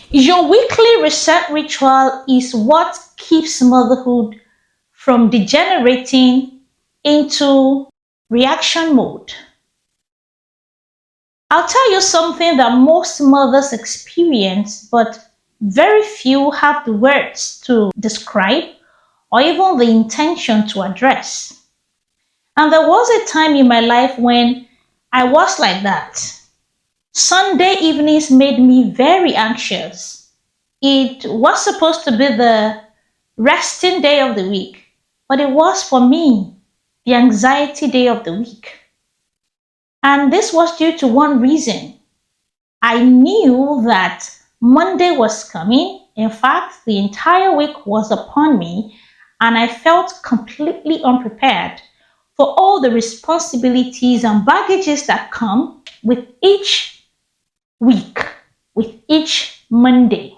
Your weekly reset ritual is what keeps motherhood from degenerating into reaction mode. I'll tell you something that most mothers experience, but very few have the words to describe or even the intention to address. And there was a time in my life when I was like that. Sunday evenings made me very anxious. It was supposed to be the resting day of the week, but it was for me the anxiety day of the week. And this was due to one reason. I knew that Monday was coming. In fact, the entire week was upon me, and I felt completely unprepared for all the responsibilities and baggages that come with each week, with each Monday.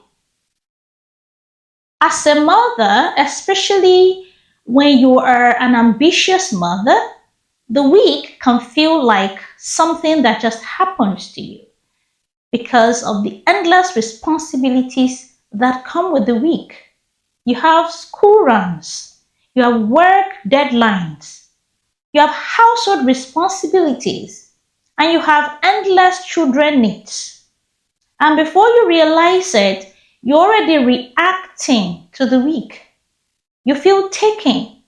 As a mother, especially when you are an ambitious mother, the week can feel like something that just happens to you because of the endless responsibilities that come with the week. You have school runs, you have work deadlines, you have household responsibilities, and you have endless children needs. And before you realize it, you're already reacting to the week. You feel taken,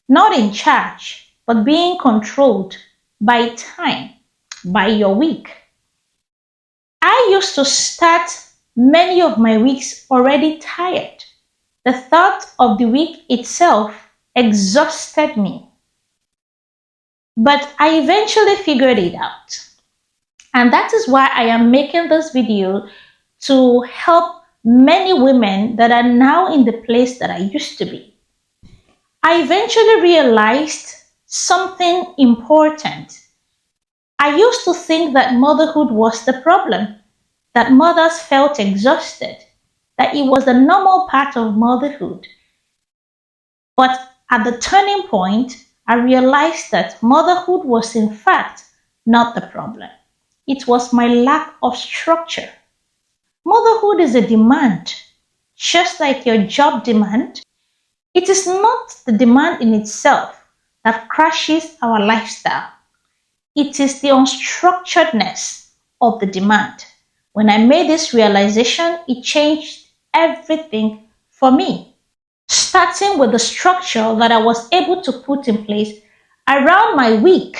not in charge, but being controlled by time, by your week. I used to start many of my weeks already tired. The thought of the week itself exhausted me. But I eventually figured it out. And that is why I am making this video to help many women that are now in the place that I used to be. I eventually realized something important. I used to think that motherhood was the problem, that mothers felt exhausted, that it was the normal part of motherhood. But at the turning point, I realized that motherhood was in fact not the problem. It was my lack of structure. Motherhood is a demand, just like your job demand. It is not the demand in itself that crashes our lifestyle. It is the unstructuredness of the demand. When I made this realization, it changed everything for me. Starting with the structure that I was able to put in place around my week.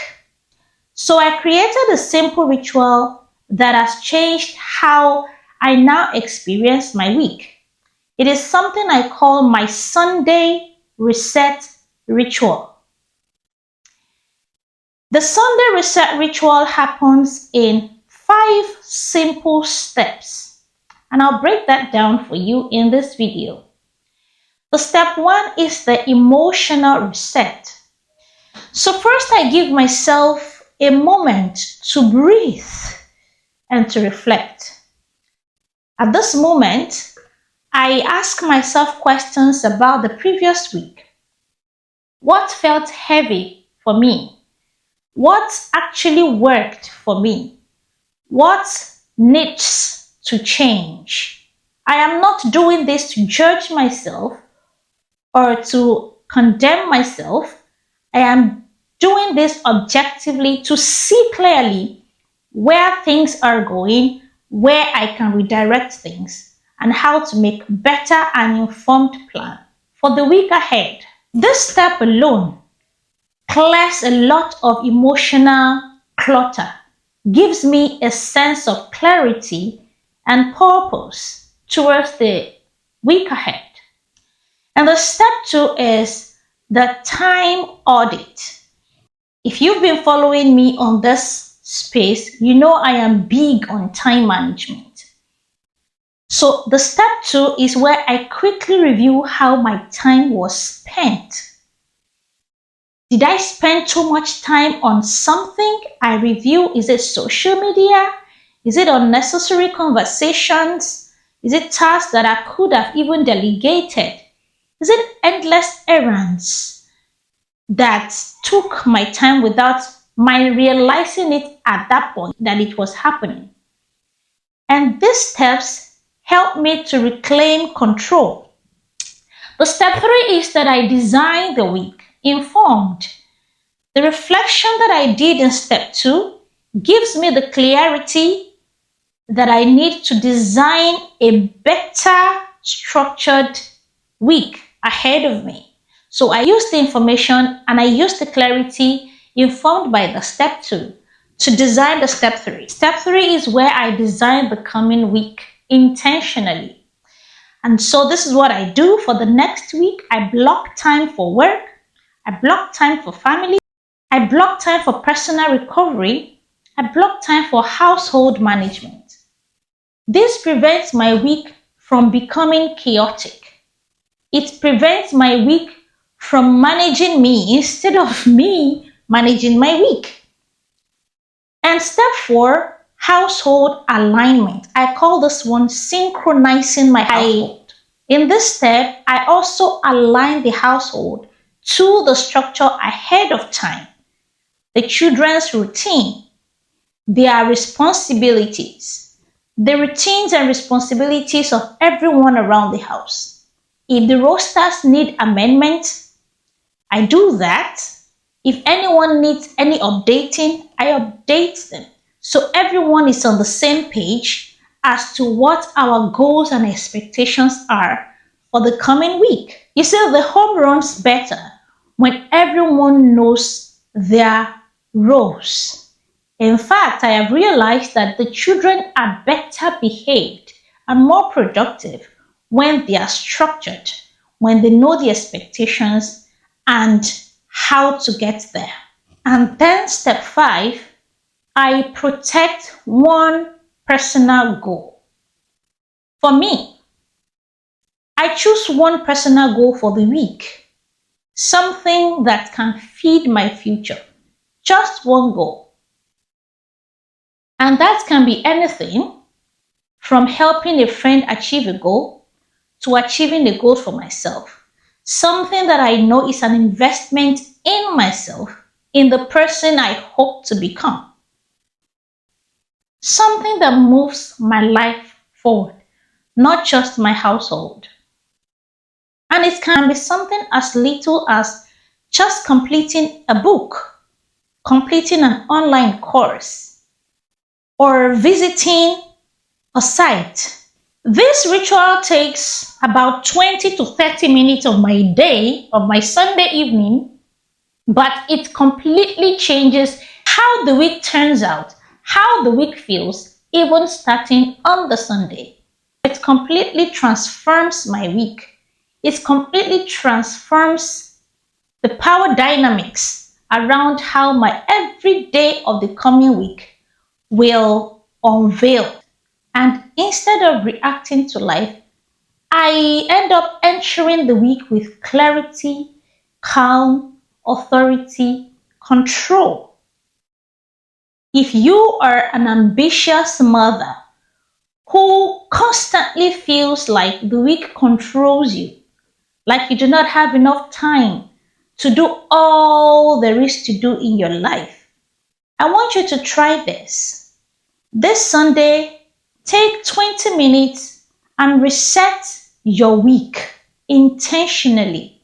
So I created a simple ritual that has changed how I now experience my week. It is something I call my Sunday reset ritual. The Sunday reset ritual happens in 5 simple steps, and I'll break that down for you in this video. The step 1 is the emotional reset. So first I give myself a moment to breathe and to reflect. At this moment, I ask myself questions about the previous week. What felt heavy for me? What actually worked for me? What needs to change? I am not doing this to judge myself or to condemn myself. I am doing this objectively to see clearly where things are going, where I can redirect things, and how to make better and informed plan for the week ahead. This step alone clears a lot of emotional clutter, gives me a sense of clarity and purpose towards the week ahead. And the step 2 is the time audit. If you've been following me on this space, you know I am big on time management. So the step 2 is where I quickly review how my time was spent. Did I spend too much time on something? I review, is it social media? Is it unnecessary conversations? Is it tasks that I could have even delegated? Is it endless errands that took my time without my realizing it at that point that it was happening? And these steps help me to reclaim control. The step 3 is that I design the week informed. The reflection that I did in step 2 gives me the clarity that I need to design a better structured week ahead of me. So I use the information and I use the clarity informed by the step 2 to design the step 3. Step 3 is where I design the coming week intentionally. And so this is what I do for the next week. I block time for work. I block time for family. I block time for personal recovery. I block time for household management. This prevents my week from becoming chaotic. It prevents my week from managing me instead of me managing my week. And step 4, household alignment. I call this one synchronizing my household. In this step, I also align the household to the structure ahead of time, the children's routine, their responsibilities, the routines and responsibilities of everyone around the house. If the rosters need amendment, I do that. If anyone needs any updating, I update them. So everyone is on the same page as to what our goals and expectations are for the coming week. You see, the home runs better when everyone knows their roles. In fact, I have realized that the children are better behaved and more productive when they are structured, when they know the expectations and how to get there. And then step 5, I protect one personal goal. For me, I choose one personal goal for the week, something that can feed my future. Just one goal. And that can be anything from helping a friend achieve a goal to achieving a goal for myself. Something that I know is an investment in myself, in the person I hope to become. Something that moves my life forward, not just my household. And it can be something as little as just completing a book, completing an online course, or visiting a site. This ritual takes about 20 to 30 minutes of my day, of my Sunday evening, but it completely changes how the week turns out, how the week feels, even starting on the Sunday. It completely transforms my week. It completely transforms the power dynamics around how my every day of the coming week will unveil. And instead of reacting to life, I end up entering the week with clarity, calm, authority, control. If you are an ambitious mother who constantly feels like the week controls you, like you do not have enough time to do all there is to do in your life, I want you to try this. This Sunday, take 20 minutes and reset your week intentionally.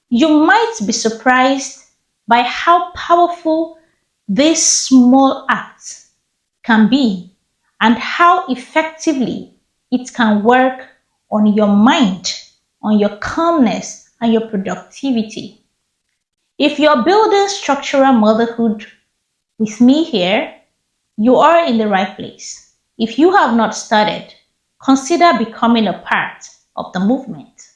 You might be surprised by how powerful this small act can be and how effectively it can work on your mind, on your calmness, and your productivity. If you're building structural motherhood with me here, you are in the right place. If you have not started, consider becoming a part of the movement.